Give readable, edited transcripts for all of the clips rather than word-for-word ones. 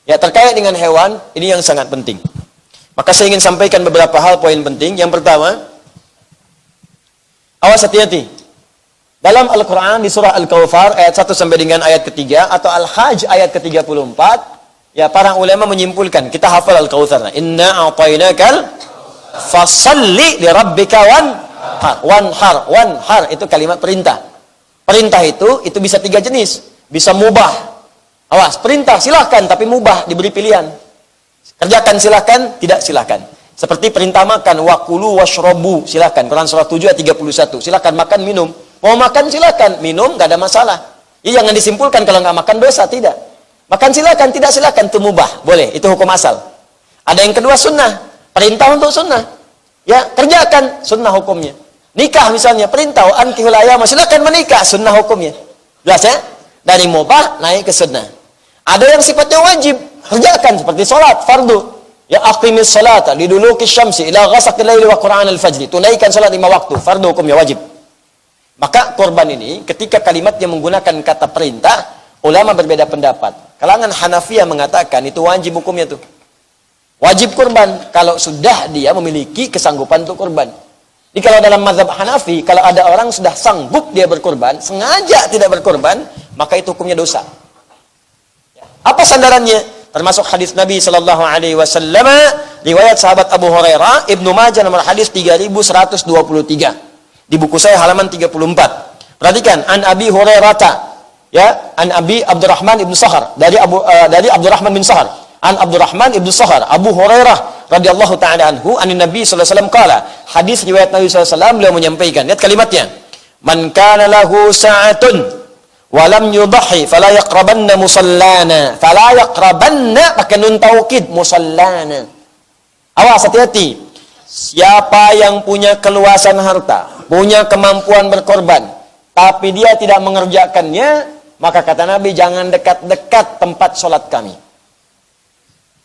Ya, terkait dengan hewan, ini yang sangat penting. Maka saya ingin sampaikan beberapa hal poin penting. Yang pertama, awas hati-hati. Dalam Al-Quran di surah Al-Kawthar ayat 1 sampai dengan ayat ketiga atau Al-Hajj ayat ke-34, ya para ulama menyimpulkan, kita hafal Al-Kawthar. Inna a'tainakal fasalli li rabbika wanhar itu kalimat perintah. Perintah itu bisa 3 jenis. Bisa mubah. Awas, perintah silahkan tapi mubah, diberi pilihan. Kerjakan silahkan, tidak silahkan. Seperti perintah makan, wakulu washrobu, silahkan. Quran surah 7 ayat 31. Silahkan makan, minum. Mau makan silahkan, minum gak ada masalah. Ya, jangan disimpulkan kalau nggak makan dosa, tidak. Makan silahkan, tidak silahkan, itu mubah, boleh. Itu hukum asal. Ada yang kedua sunnah, perintah untuk sunnah. Ya, kerjakan, sunnah hukumnya. Nikah misalnya, perintah, ankihul ayama, silahkan menikah, sunnah hukumnya. Jelas ya? Dari mubah naik ke sunnah. Ada yang sifatnya wajib, kerjakan seperti sholat, fardu. Ya aqimis sholata liduluki syamsi ila ghasaqil laili wa qur'an al-fajri. Tunaikan sholat 5 waktu, fardu hukumnya wajib. Maka korban ini ketika kalimatnya menggunakan kata perintah, ulama berbeda pendapat. Kalangan Hanafiyah mengatakan itu wajib hukumnya tuh. Wajib kurban kalau sudah dia memiliki kesanggupan untuk kurban. Jadi kalau dalam mazhab Hanafi, kalau ada orang sudah sanggup dia berkurban, sengaja tidak berkurban, maka itu hukumnya dosa. Apa sandarannya? Termasuk hadis Nabi sallallahu alaihi wasallam, riwayat sahabat Abu Hurairah, Ibnu Majah nomor hadis 3123. Di buku saya halaman 34. Perhatikan, an Abi Hurairah, ya, an Abi Abdurrahman ibn Sahar, dari Abdurrahman bin Sahar, an Abdurrahman ibn Sahar, Abu Hurairah radhiyallahu taala anhu, anin Nabi sallallahu alaihi wasallam qala, hadis riwayat Nabi sallallahu alaihi wasallam, beliau menyampaikan, lihat kalimatnya, man kana lahu sa'atun walam yudhi fala yaqrabanna musallana. Fala yaqrabanna pakai nun taukid, musallana. Awas, hati-hati. Siapa yang punya keluasan harta, punya kemampuan berkorban, tapi dia tidak mengerjakannya, maka kata Nabi, jangan dekat-dekat tempat sholat kami.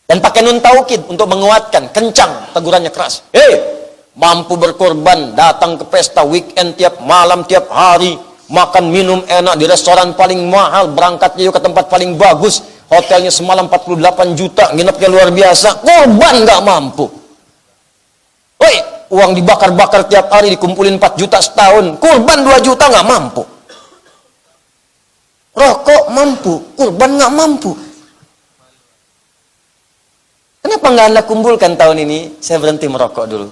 Dan pakai nun taukid untuk menguatkan, kencang, tegurannya keras. Mampu berkorban, datang ke pesta weekend tiap malam, tiap hari, makan minum enak di restoran paling mahal, berangkatnya juga ke tempat paling bagus, hotelnya semalam 48 juta, nginepnya luar biasa, korban nggak mampu. Woi, uang dibakar-bakar tiap hari, dikumpulin 4 juta setahun, kurban 2 juta nggak mampu. Rokok mampu, kurban nggak mampu. Kenapa nggak Anda kumpulkan tahun ini? Saya berhenti merokok dulu.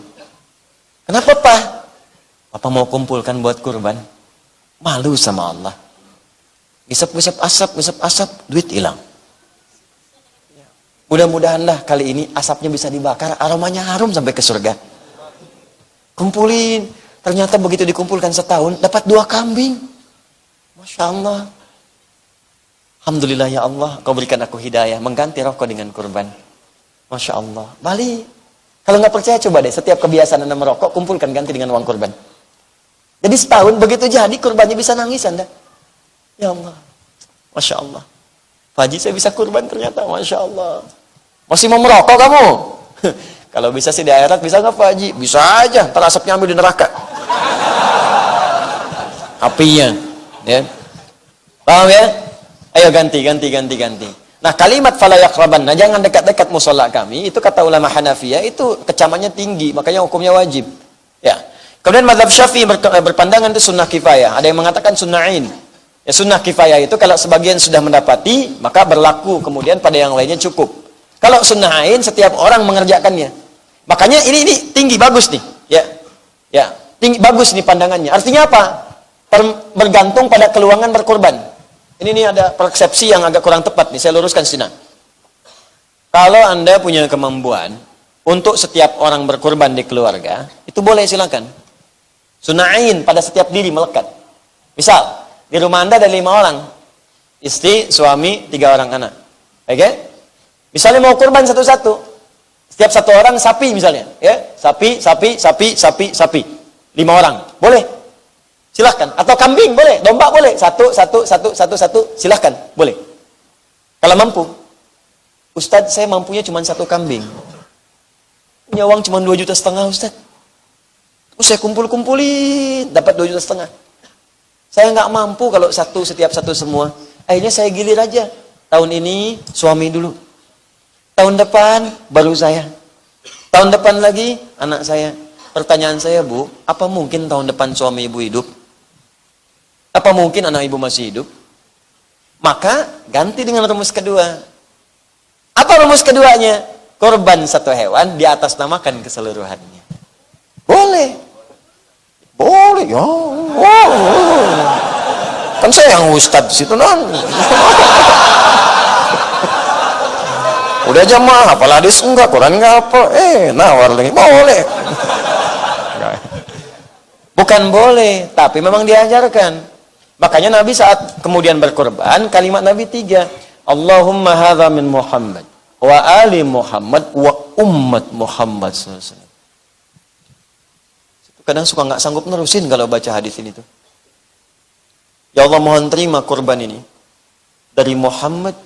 Kenapa, Pak? Papa mau kumpulkan buat kurban. Malu sama Allah. Gisap-gisap asap, duit hilang. Mudah-mudahanlah kali ini asapnya bisa dibakar, aromanya harum sampai ke surga. Kumpulin. Ternyata begitu dikumpulkan setahun, dapat 2 kambing. Masya Allah. Alhamdulillah ya Allah, Kau berikan aku hidayah, mengganti rokok dengan kurban. Masya Allah. Balik. Kalau nggak percaya coba deh, setiap kebiasaan Anda merokok, kumpulkan ganti dengan uang kurban. Jadi setahun begitu jadi kurbannya bisa nangis Anda. Ya Allah. Masya Allah. Pak Haji, saya bisa kurban ternyata. Masya Allah. Masih mau merokok kamu? Kalau bisa sih di akhirat, bisa nggak Pak Haji? Bisa aja. Ntar asapnya ambil di neraka. Apinya. Ya. Paham ya? Ayo ganti. Nah kalimat fala yaqrabanna, jangan dekat-dekat musola kami, itu kata ulama Hanafiyah, itu kecamannya tinggi, makanya hukumnya wajib. Ya. Kemudian mazhab Syafi'i berpandangan itu sunnah kifayah. Ada yang mengatakan sunna'in. Ya, sunnah kifayah itu kalau sebagian sudah mendapati, maka berlaku kemudian pada yang lainnya cukup. Kalau sunna'in setiap orang mengerjakannya. Makanya ini tinggi, bagus nih. Ya, tinggi, bagus nih pandangannya. Artinya apa? Bergantung pada keluangan berkorban. Ini ada persepsi yang agak kurang tepat nih, saya luruskan sini. Kalau Anda punya kemampuan untuk setiap orang berkorban di keluarga, itu boleh silakan. Sunna'in pada setiap diri melekat. Misal, di rumah Anda ada 5 orang. Istri, suami, 3 orang anak. Oke? Misalnya mau kurban satu-satu. Setiap satu orang sapi misalnya. Ya? Sapi. 5 orang. Boleh. Silahkan. Atau kambing boleh. Domba boleh. Satu. Silahkan. Boleh. Kalau mampu. Ustadz, saya mampunya cuma 1 kambing. Punya uang cuma 2,5 juta Ustadz. Saya kumpulin, dapat 2,5 juta. Saya nggak mampu kalau setiap satu semua. Akhirnya saya gilir aja. Tahun ini suami dulu. Tahun depan baru saya. Tahun depan lagi anak saya. Pertanyaan saya, Bu, apa mungkin tahun depan suami ibu hidup? Apa mungkin anak ibu masih hidup? Maka ganti dengan rumus kedua. Apa rumus keduanya? Korban satu hewan di atas namakan keseluruhannya. Boleh. Boleh, ya. Oh. Kan saya yang ustadz situ non. Udah jamaah, hafal hadis enggak, Quran enggak apa. Nawar lagi. Boleh. Bukan boleh, tapi memang diajarkan. Makanya Nabi saat kemudian berkorban, kalimat Nabi 3. Allahumma hadza min Muhammad wa ali Muhammad wa ummat Muhammad SAW. Kadang suka nggak sanggup nerusin kalau baca hadis ini tuh. Ya Allah, mohon terima korban ini dari Muhammad,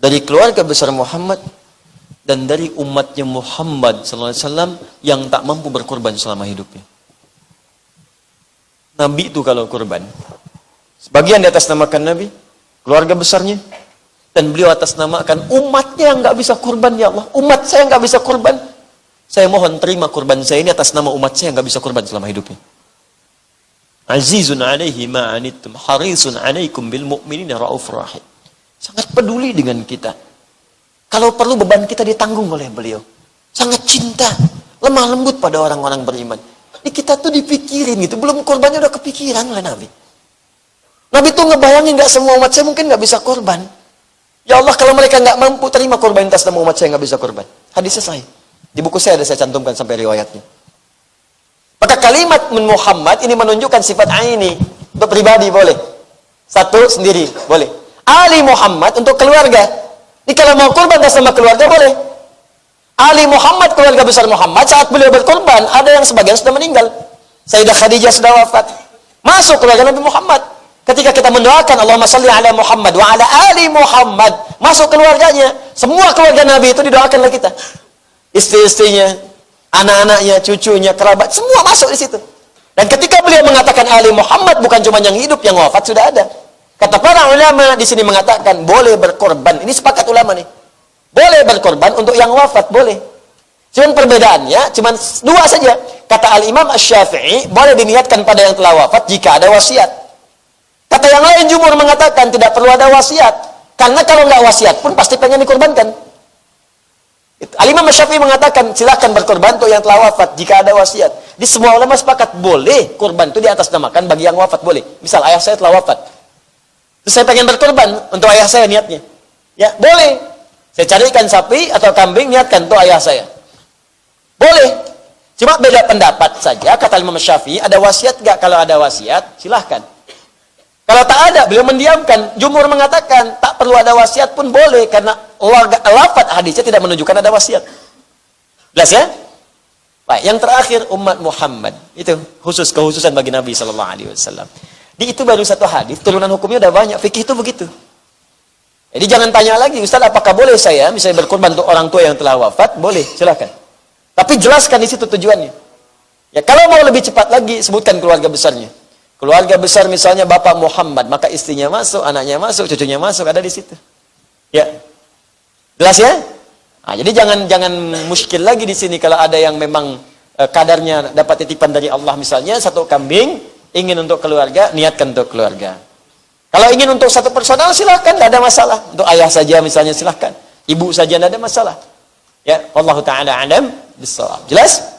dari keluarga besar Muhammad, dan dari umatnya Muhammad SAW yang tak mampu berkorban selama hidupnya. Nabi itu kalau korban, sebagian di atas namakan Nabi, keluarga besarnya, dan beliau atas namakan umatnya yang nggak bisa korban. Ya Allah, umat saya nggak bisa korban. Saya mohon terima korban saya ini atas nama umat saya yang nggak bisa korban selama hidupnya. Azizun alaihi ma'anittum harisun alaikum bil mu'minina raufur rahim. Sangat peduli dengan kita. Kalau perlu beban kita ditanggung oleh beliau. Sangat cinta, lemah lembut pada orang-orang beriman. Ini kita tuh dipikirin gitu, belum korbannya udah kepikiran oleh Nabi. Nabi tuh ngebayangin nggak semua umat saya mungkin nggak bisa korban. Ya Allah, kalau mereka nggak mampu terima korban atas nama umat saya nggak bisa korban. Hadisnya sahih. Di buku saya ada saya cantumkan sampai riwayatnya. Maka kalimat min Muhammad ini menunjukkan sifat aini. Untuk pribadi boleh. Satu sendiri boleh. Ali Muhammad untuk keluarga. Ini kalau mau korban atas nama keluarga boleh. Ali Muhammad, keluarga besar Muhammad, saat beliau berkorban, ada yang sebagian sudah meninggal. Sayyidah Khadijah sudah wafat. Masuk keluarga Nabi Muhammad. Ketika kita mendoakan Allahumma salli ala Muhammad wa ala ali Muhammad, masuk keluarganya. Semua keluarga Nabi itu didoakan oleh kita. Istri-istrinya, anak-anaknya, cucunya, kerabat, semua masuk di situ. Dan ketika beliau mengatakan ali Muhammad, bukan cuma yang hidup, yang wafat sudah ada. Kata para ulama di sini mengatakan boleh berkorban. Ini sepakat ulama nih. Boleh berkorban untuk yang wafat, boleh. Cuman perbedaannya, cuman dua saja. Kata Al-Imam Asy-Syafi'i, boleh diniatkan pada yang telah wafat jika ada wasiat. Kata yang lain, jumhur mengatakan tidak perlu ada wasiat. Karena kalau nggak wasiat pun pasti pengen dikorbankan. Al-Imam Asy-Syafi'i mengatakan, silakan berkorban untuk yang telah wafat jika ada wasiat. Di semua ulama sepakat, boleh korban itu di atas namakan bagi yang wafat, boleh. Misal ayah saya telah wafat. Terus saya pengen berkorban untuk ayah saya niatnya. Ya, boleh. Saya carikan sapi atau kambing, niatkan untuk ayah saya. Boleh. Cuma beda pendapat saja. Kata Imam Syafi'i, ada wasiat nggak? Kalau ada wasiat, silahkan. Kalau tak ada, beliau mendiamkan. Jumhur mengatakan, tak perlu ada wasiat pun boleh. Karena lafaz hadisnya tidak menunjukkan ada wasiat. Jelas ya? Baik, yang terakhir, umat Muhammad. Itu khususan bagi Nabi SAW. Di itu baru satu hadis, turunan hukumnya udah banyak. Fikih itu begitu. Jadi jangan tanya lagi, Ustaz, apakah boleh saya misalnya berkorban untuk orang tua yang telah wafat? Boleh, silakan. Tapi jelaskan di situ tujuannya. Ya, kalau mau lebih cepat lagi, sebutkan keluarga besarnya. Keluarga besar misalnya Bapak Muhammad, maka istrinya masuk, anaknya masuk, cucunya masuk, ada di situ. Ya. Jelas ya? Nah, jadi jangan muskil lagi di sini kalau ada yang memang kadarnya dapat titipan dari Allah misalnya satu kambing, ingin untuk keluarga, niatkan untuk keluarga. Kalau ingin untuk satu personal silahkan, tidak ada masalah. Untuk ayah saja misalnya silahkan. Ibu saja tidak ada masalah. Ya, wallahu ta'ala alam bissawab. Jelas?